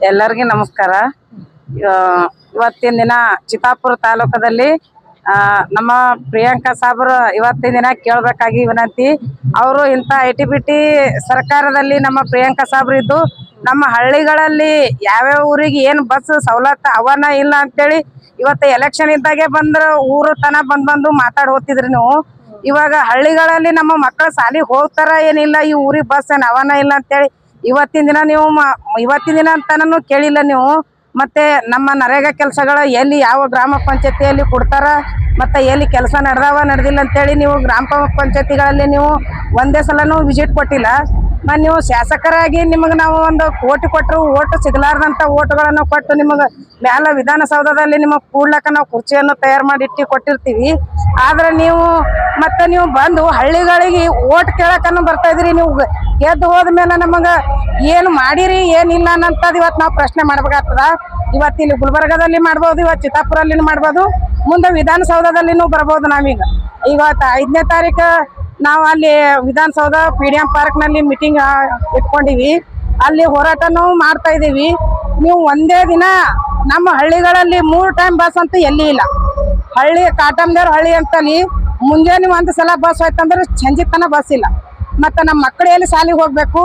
ಎಲ್ಲರಿಗೂ ನಮಸ್ಕಾರ. ಇವತ್ತಿನ ದಿನ ಚಿತ್ತಾಪುರ ತಾಲೂಕದಲ್ಲಿ ನಮ್ಮ ಪ್ರಿಯಾಂಕಾ ಸಾಬ್ರು ಇವತ್ತಿನ ದಿನ ಕೇಳಬೇಕಾಗಿ ವಿನಂತಿ. ಅವರು ಇಂಥ ಐಟಿ ಸರ್ಕಾರದಲ್ಲಿ ನಮ್ಮ ಪ್ರಿಯಾಂಕಾ ಸಾಬ್ರು ಇದ್ದು ನಮ್ಮ ಹಳ್ಳಿಗಳಲ್ಲಿ ಯಾವ್ಯಾವ ಊರಿಗೆ ಏನು ಬಸ್ ಸವಲತ್ತು ಅವನ ಇಲ್ಲ ಅಂತೇಳಿ ಇವತ್ತು ಎಲೆಕ್ಷನ್ ಇದ್ದಾಗೆ ಬಂದ್ರೆ ಊರು ತನ ಬಂದು ಮಾತಾಡಿ ಹೋಗ್ತಿದ್ರಿ ನೀವು. ಇವಾಗ ಹಳ್ಳಿಗಳಲ್ಲಿ ನಮ್ಮ ಮಕ್ಕಳು ಸಾಲಿಗೆ ಹೋಗ್ತಾರ ಏನಿಲ್ಲ, ಈ ಊರಿಗೆ ಬಸ್ ಏನು ಅವನ ಇಲ್ಲ ಅಂತೇಳಿ ಇವತ್ತಿನ ದಿನ ನೀವು ಇವತ್ತಿನ ದಿನ ಅಂತನೂ ಕೇಳಿಲ್ಲ ನೀವು. ಮತ್ತೆ ನಮ್ಮ ನರೇಗಾ ಕೆಲಸಗಳ ಎಲ್ಲಿ ಯಾವ ಗ್ರಾಮ ಪಂಚಾಯತಿಯಲ್ಲಿ ಕೊಡ್ತಾರ ಮತ್ತೆ ಎಲ್ಲಿ ಕೆಲಸ ನಡೆದಿಲ್ಲ ಅಂತೇಳಿ ನೀವು ಗ್ರಾಮ ಪಂಚಾಯತಿಗಳಲ್ಲಿ ನೀವು ಒಂದೇ ಸಲನೂ ವಿಸಿಟ್ ಕೊಟ್ಟಿಲ್ಲ. ನೀವು ಶಾಸಕರಾಗಿ ನಿಮಗೆ ನಾವು ಒಂದು ಓಟ್ ಕೊಟ್ಟರು ಓಟ್ ಸಿಗಲಾರ್ದಂಥ ಓಟ್ಗಳನ್ನು ಕೊಟ್ಟು ನಿಮಗೆ ಮ್ಯಾಲ ವಿಧಾನಸೌಧದಲ್ಲಿ ನಿಮಗೆ ಕೂಡ್ಲಕ್ಕ ನಾವು ಕುರ್ಚಿಯನ್ನು ತಯಾರು ಮಾಡಿ ಇಟ್ಟು ಕೊಟ್ಟಿರ್ತೀವಿ. ಆದ್ರೆ ನೀವು ಮತ್ತೆ ನೀವು ಬಂದು ಹಳ್ಳಿಗಳಿಗೆ ಓಟ್ ಕೇಳಕ್ಕನ್ನು ಬರ್ತಾ ಇದ್ರಿ. ನೀವು ಗೆದ್ದು ಹೋದ್ಮೇಲೆ ನಮಗೆ ಏನು ಮಾಡಿರಿ ಏನಿಲ್ಲ ಅನ್ನಂಥದ್ದು ಇವತ್ತು ನಾವು ಪ್ರಶ್ನೆ ಮಾಡ್ಬೇಕಾಗ್ತದ. ಇವತ್ತು ಇಲ್ಲಿ ಗುಲ್ಬರ್ಗದಲ್ಲಿ ಮಾಡ್ಬೋದು, ಇವತ್ತು ಚಿತ್ತಾಪುರಲ್ಲಿ ಮಾಡ್ಬೋದು, ಮುಂದೆ ವಿಧಾನಸೌಧದಲ್ಲಿನೂ ಬರ್ಬೋದು. ನಾವೀಗ ಇವತ್ತು 5ನೇ ತಾರೀಕು ನಾವು ಅಲ್ಲಿ ವಿಧಾನಸೌಧ PDM ಪಾರ್ಕ್ನಲ್ಲಿ ಮೀಟಿಂಗ್ ಇಟ್ಕೊಂಡಿವಿ. ಅಲ್ಲಿ ಹೋರಾಟನೂ ಮಾಡ್ತಾ ಇದ್ದೀವಿ. ನೀವು ಒಂದೇ ದಿನ ನಮ್ಮ ಹಳ್ಳಿಗಳಲ್ಲಿ 3 ಟೈಮ್ ಬಸ್ ಅಂತೂ ಎಲ್ಲಿ ಇಲ್ಲ. ಹಳ್ಳಿ ಕಾಟಮ್ದೇವ್ರ ಹಳ್ಳಿ ಅಂತಲ್ಲಿ ಮುಂಜಾನೆ ಒಂದು ಸಲ ಬಸ್ ಹೋಯ್ತಂದ್ರೆ ಸಂಜೆ ತನಕ ಬಸ್ ಇಲ್ಲ. ಮತ್ತು ನಮ್ಮ ಮಕ್ಕಳು ಎಲ್ಲಿ ಶಾಲೆಗೆ ಹೋಗ್ಬೇಕು.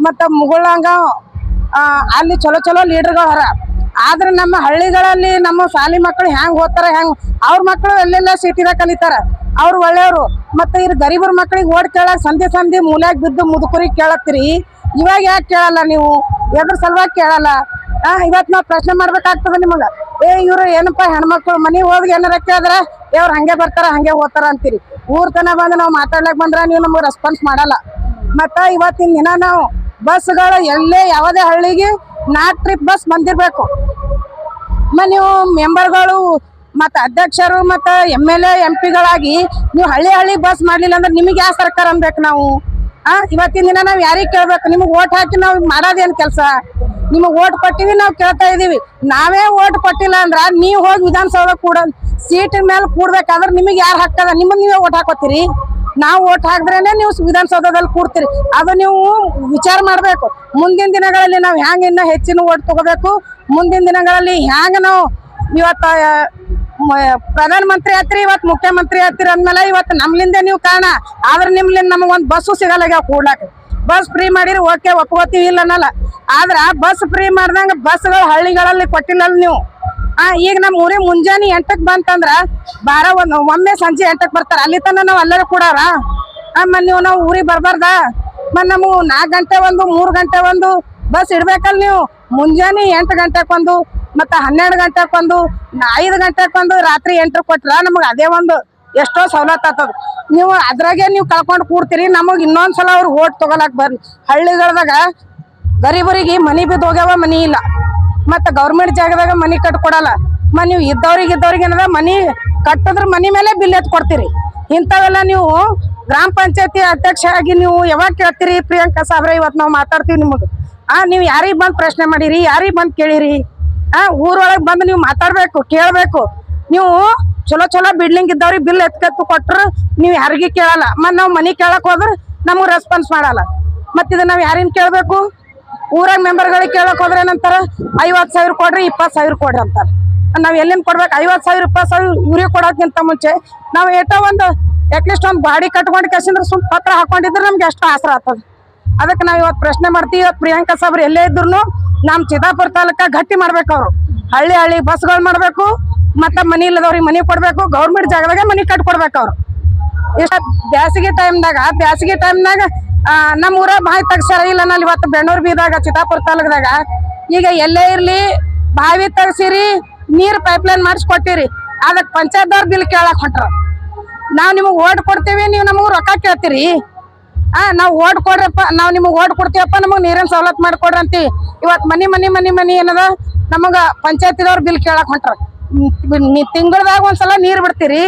ಮತ್ತು ಮುಗುಳಂಗ ಅಲ್ಲಿ ಚಲೋ ಲೀಡರ್ಗಳು ಹೊರ. ಆದ್ರೆ ನಮ್ಮ ಹಳ್ಳಿಗಳಲ್ಲಿ ನಮ್ಮ ಶಾಲೆ ಮಕ್ಕಳು ಹೆಂಗೆ ಹೋಗ್ತಾರೆ, ಹೆಂಗೆ ಅವ್ರ ಮಕ್ಕಳು ಎಲ್ಲೆಲ್ಲ ಸಿಟಿದಾಗ ಕಲಿತಾರೆ, ಅವ್ರು ಒಳ್ಳೆಯವರು. ಮತ್ತು ಇದು ಗರೀಬರ ಮಕ್ಕಳಿಗೆ ಓಡ್ ಕೇಳಕ್ಕೆ ಸಂಧಿ ಮೂಲ್ಯಾಗ ಬಿದ್ದು ಮುದುಕರಿಗೆ ಕೇಳತ್ತೀರಿ. ಇವಾಗ ಯಾಕೆ ಕೇಳಲ್ಲ ನೀವು? ಎದ್ರ ಸಲುವಾಗಿ ಕೇಳಲ್ಲ? ಇವತ್ತು ನಾವು ಪ್ರಶ್ನೆ ಮಾಡ್ಬೇಕಾಗ್ತದೆ ನಿಮಗೆ. ಇವರು ಏನಪ್ಪ ಹೆಣ್ಮಕ್ಳು ಮನೆಗೆ ಹೋಗಿ ಏನಾರ ಕೇಳಿದ್ರೆ ಅವ್ರು ಹಂಗೆ ಬರ್ತಾರ ಹಂಗೆ ಹೋಗ್ತಾರ ಅಂತೀರಿ. ಊರ್ ತನ ಬಂದು ನಾವು ಮಾತಾಡ್ಲಿಕ್ಕೆ ಬಂದ್ರೆ ನೀವು ನಮಗೆ ರೆಸ್ಪಾನ್ಸ್ ಮಾಡಲ್ಲ. ಮತ್ತು ಇವತ್ತಿನ ದಿನ ನಾವು ಬಸ್ಗಳು ಎಲ್ಲೇ ಯಾವುದೇ ಹಳ್ಳಿಗೆ 4 ಟ್ರಿಪ್ ಬಸ್ ಬಂದಿರಬೇಕು. ನೀವು ಮೆಂಬರ್ಗಳು ಮತ್ತು ಅಧ್ಯಕ್ಷರು ಮತ್ತು MLA MP ಗಳಾಗಿ ನೀವು ಹಳ್ಳಿ ಬಸ್ ಮಾಡಲಿಲ್ಲ ಅಂದ್ರೆ ನಿಮಗೆ ಯಾವ ಸರ್ಕಾರ ಅನ್ಬೇಕು ನಾವು? ಇವತ್ತಿನ ದಿನ ನಾವು ಯಾರಿಗೆ ಕೇಳ್ಬೇಕು? ನಿಮಗೆ ಓಟ್ ಹಾಕಿ ನಾವು ಮಾಡೋದೇನು ಕೆಲಸ? ನಿಮಗೆ ಓಟ್ ಕೊಟ್ಟಿವಿ, ನಾವು ಕೇಳ್ತಾ ಇದ್ದೀವಿ. ನಾವೇ ಓಟ್ ಕೊಟ್ಟಿಲ್ಲ ಅಂದ್ರೆ ನೀವು ಹೋಗಿ ವಿಧಾನಸೌಧ ಸೀಟಿನ ಮೇಲೆ ಕೂಡ್ಬೇಕಾದ್ರೆ ನಿಮಗೆ ಯಾರು ಹಾಕ್ತದ? ನಿಮಗೆ ನೀವೇ ಓಟ್ ಹಾಕೋತೀರಿ. ನಾವು ಓಟ್ ಹಾಕಿದ್ರೇನೆ ನೀವು ವಿಧಾನಸೌಧದಲ್ಲಿ ಕೂಡ್ತೀರಿ. ಅದು ನೀವು ವಿಚಾರ ಮಾಡಬೇಕು. ಮುಂದಿನ ದಿನಗಳಲ್ಲಿ ನಾವು ಹ್ಯಾಂಗೆ ಇನ್ನೂ ಹೆಚ್ಚಿನ ಓಟ್ ತಗೋಬೇಕು, ಮುಂದಿನ ದಿನಗಳಲ್ಲಿ ಹ್ಯಾಂಗೆ ನಾವು ಇವತ್ತು ಪ್ರಧಾನಮಂತ್ರಿ ಆತ್ರಿ, ಇವತ್ತು ಮುಖ್ಯಮಂತ್ರಿ ಆತ್ರಿ ಅಂದ್ಮೇಲೆ ಇವತ್ತು ನಮ್ಲಿಂದ ನೀವು ಕಾರಣ. ಆದ್ರೆ ನಿಮ್ಲಿಂದ ನಮಗೊಂದು ಬಸ್ಸು ಸಿಗಲ್ಲ ಕೂಡ್ಲಾಕ. ಬಸ್ ಫ್ರೀ ಮಾಡಿರಿ ಓಕೆ ಒಪ್ಕೋತೀವಿ ಇಲ್ಲ ಅನ್ನಲ್ಲ. ಆದ್ರೆ ಬಸ್ ಫ್ರೀ ಮಾಡ್ದಂಗೆ ಬಸ್ಗಳು ಹಳ್ಳಿಗಳಲ್ಲಿ ಕೊಟ್ಟಿಲ್ಲ ನೀವು. ಈಗ ನಮ್ಮ ಊರಿಗೆ ಮುಂಜಾನೆ 8ಕ್ಕೆ ಬಂತಂದ್ರೆ ಒಮ್ಮೆ ಸಂಜೆ 8ಕ್ಕೆ ಬರ್ತಾರೆ. ಅಲ್ಲಿ ತನಕ ನಾವು ಅಲ್ಲೇ ಕೂಡಾರ. ನೀವು ನಾವು ಊರಿಗೆ ಬರ್ಬಾರ್ದ? ಮತ್ತು ನಮಗೆ 4 ಗಂಟೆ ಒಂದು 3 ಗಂಟೆ ಒಂದು ಬಸ್ ಇಡ್ಬೇಕಲ್ಲ ನೀವು. ಮುಂಜಾನೆ 8 ಗಂಟೆಗೊಂದು ಮತ್ತು 12 ಗಂಟೆಗೊಂದು 5 ಗಂಟೆಗೊಂದು ರಾತ್ರಿ 8ಕ್ಕೆ ಕೊಟ್ರೆ ನಮಗೆ ಅದೇ ಒಂದು ಎಷ್ಟೋ ಸವಲತ್ತು ಆಗ್ತದ. ನೀವು ಅದ್ರಾಗೆ ನೀವು ಕಳ್ಕೊಂಡು ಕೂಡ್ತೀರಿ. ನಮಗೆ ಇನ್ನೊಂದ್ಸಲ ಅವ್ರು ಓಟ್ ತೊಗೊಳಕ್ಕೆ ಬರ್ರಿ. ಹಳ್ಳಿಗಳ್ದಾಗ ಗರೀಬರಿಗೆ ಮನೆ ಬಿದ್ದು ಹೋಗ್ಯಾವ, ಮನಿ ಇಲ್ಲ. ಮತ್ತು ಗೌರ್ಮೆಂಟ್ ಜಾಗದಾಗ ಮನೆ ಕಟ್ಕೊಡಲ್ಲ. ನೀವು ಇದ್ದವ್ರಿಗೆ ಏನದ ಮನೆ ಕಟ್ಟಿದ್ರೆ ಮನೆ ಮೇಲೆ ಬಿಲ್ ಎತ್ತು ಕೊಡ್ತೀರಿ. ಇಂಥವೆಲ್ಲ ನೀವು ಗ್ರಾಮ ಪಂಚಾಯತಿ ಅಧ್ಯಕ್ಷ ಆಗಿ ನೀವು ಯಾವಾಗ ಕೇಳ್ತೀರಿ? ಪ್ರಿಯಾಂಕಾ ಸಾಬ್ರೆ ಇವತ್ತು ನಾವು ಮಾತಾಡ್ತೀವಿ ನಿಮಗೆ. ನೀವು ಯಾರಿಗೆ ಬಂದು ಪ್ರಶ್ನೆ ಮಾಡಿರಿ, ಯಾರಿಗೆ ಬಂದು ಕೇಳಿರಿ? ಊರೊಳಗೆ ಬಂದು ನೀವು ಮಾತಾಡಬೇಕು, ಕೇಳಬೇಕು. ನೀವು ಚಲೋ ಬಿಲ್ಡಿಂಗ್ ಇದ್ದವ್ರಿಗೆ ಬಿಲ್ ಎತ್ಕತ್ತು ಕೊಟ್ಟರು ನೀವು ಯಾರಿಗೆ ಕೇಳಲ್ಲ. ಮತ್ತು ನಾವು ಮನೆ ಕೇಳಕ್ಕೆ ಹೋದ್ರೆ ನಮಗೆ ರೆಸ್ಪಾನ್ಸ್ ಮಾಡಲ್ಲ. ಮತ್ತು ಇದು ನಾವು ಯಾರಿನ ಕೇಳಬೇಕು? ಊರಾಗ ಮೆಂಬರ್ಗಳಿಗೆ ಕೇಳಕ್ಕೆ ಹೋದ್ರೆ ಏನಂತಾರೆ? 50,000 ಕೊಡ್ರಿ, 20,000 ಕೊಡ್ರಿ ಅಂತಾರೆ. ನಾವು ಎಲ್ಲಿಂದ ಕೊಡ್ಬೇಕು? 50,000 20,000 ಇವ್ರಿಗೆ ಕೊಡೋಕ್ಕಿಂತ ಮುಂಚೆ ನಾವು ಏಟೋ ಒಂದು ಅಟ್ಲೀಸ್ಟ್ ಒಂದು ಗಾಡಿ ಕಟ್ಕೊಂಡು ಕೆಸಿಂದ್ರೆ ಸುಮ್ ಪತ್ರ ಹಾಕೊಂಡಿದ್ರೆ ನಮ್ಗೆ ಎಷ್ಟು ಆಸರ ಆಗ್ತದೆ. ಅದಕ್ಕೆ ನಾವು ಇವತ್ತು ಪ್ರಶ್ನೆ ಮಾಡ್ತೀವಿ. ಇವತ್ತು ಪ್ರಿಯಾಂಕಾ ಸಾಬ್ರು ಎಲ್ಲೇ ಇದ್ರು ನಮ್ಮ ಚಿತ್ತಾಪುರ ತಾಲೂಕ ಗಟ್ಟಿ ಮಾಡ್ಬೇಕು. ಅವರು ಹಳ್ಳಿ ಬಸ್ಗಳು ಮಾಡಬೇಕು, ಮತ್ತು ಮನೆ ಇಲ್ಲದವ್ರಿಗೆ ಮನೆ ಕೊಡಬೇಕು, ಗೌರ್ಮೆಂಟ್ ಜಾಗದಾಗ ಮನೆ ಕಟ್ಕೊಡ್ಬೇಕು. ಅವರು ಇಷ್ಟ ಬ್ಯಾಸಿಗೆ ಟೈಮ್ನಾಗ ನಮ್ಮ ಊರ ಬಾವಿ ತೆಗ್ಸಾರ ಇಲ್ಲ ನಲ್ಲಿ. ಇವತ್ತು ಬೆಣ್ಣೂರು ಬೀದಾಗ ಚಿತ್ತಾಪುರ ತಾಲೂಕದಾಗ ಈಗ ಎಲ್ಲೇ ಇರಲಿ ಬಾವಿ ತೆಗ್ಸಿರಿ, ನೀರು ಪೈಪ್ಲೈನ್ ಮಾಡಿಸ್ಕೊಟ್ಟಿರಿ. ಅದಕ್ಕೆ ಪಂಚಾಯತ್ದವ್ರು ಬಿಲ್ ಕೇಳಕ್ಕೆ ಹೊಂಟ್ರ. ನಾವು ನಿಮಗೆ ಓಟ್ ಕೊಡ್ತೀವಿ, ನೀವು ನಮಗೆ ರೊಕ್ಕ ಕೇಳ್ತೀರಿ. ನಾವು ಓಟ್ ಕೊಡ್ರಪ್ಪ, ನಾವು ನಿಮಗೆ ಓಟ್ ಕೊಡ್ತೀವಪ್ಪ, ನಮಗೆ ನೀರಿನ ಸವಲತ್ತು ಮಾಡಿಕೊಡ್ರಿ ಅಂತೀವಿ. ಇವತ್ತು ಮನಿ ಏನದ ನಮಗೆ ಪಂಚಾಯತಿದವ್ರು ಬಿಲ್ ಕೇಳಕ್ಕೆ ಹೊಂಟ್ರ. ತಿಂಗಳದಾಗ ಒಂದ್ಸಲ ನೀರು ಬಿಡ್ತೀರಿ,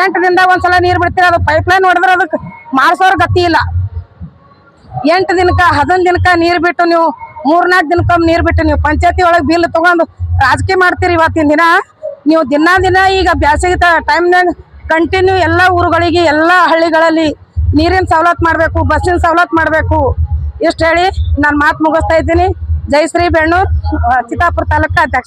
8 ದಿನದಾಗ ಒಂದ್ಸಲ ನೀರು ಬಿಡ್ತೀರಿ. ಅದು ಪೈಪ್ಲೈನ್ ಹೊಡೆದ್ರೆ ಅದಕ್ಕೆ ಮಾಡಿಸೋರು ಗತಿ ಇಲ್ಲ. 8 ದಿನಕ್ಕೆ 11 ದಿನಕ್ಕೆ ನೀರು ಬಿಟ್ಟು ನೀವು 3-4 ದಿನಕ್ಕೊಮ್ಮೆ ನೀರು ಬಿಟ್ಟು ನೀವು ಪಂಚಾಯತಿ ಒಳಗೆ ಬಿಲ್ ತೊಗೊಂಡು ರಾಜಕೀಯ ಮಾಡ್ತೀರಿ. ಇವತ್ತಿನ ದಿನ ನೀವು ದಿನ ಈಗ ಬ್ಯಾಸಿಗೆ ಟೈಮ್ನಾಗ ಕಂಟಿನ್ಯೂ ಎಲ್ಲ ಊರುಗಳಿಗೆ ಎಲ್ಲ ಹಳ್ಳಿಗಳಲ್ಲಿ ನೀರಿನ ಸವಲತ್ತು ಮಾಡಬೇಕು, ಬಸ್ಸಿನ ಸವಲತ್ತು ಮಾಡಬೇಕು. ಇಷ್ಟು ಹೇಳಿ ನಾನು ಮಾತು ಮುಗಿಸ್ತಾ ಇದ್ದೀನಿ. ಜಯಶ್ರೀ ಬೆಣ್ಣೂರ್ ಚಿತ್ತಾಪುರ ತಾಲೂಕು ಅಧ್ಯಕ್ಷ.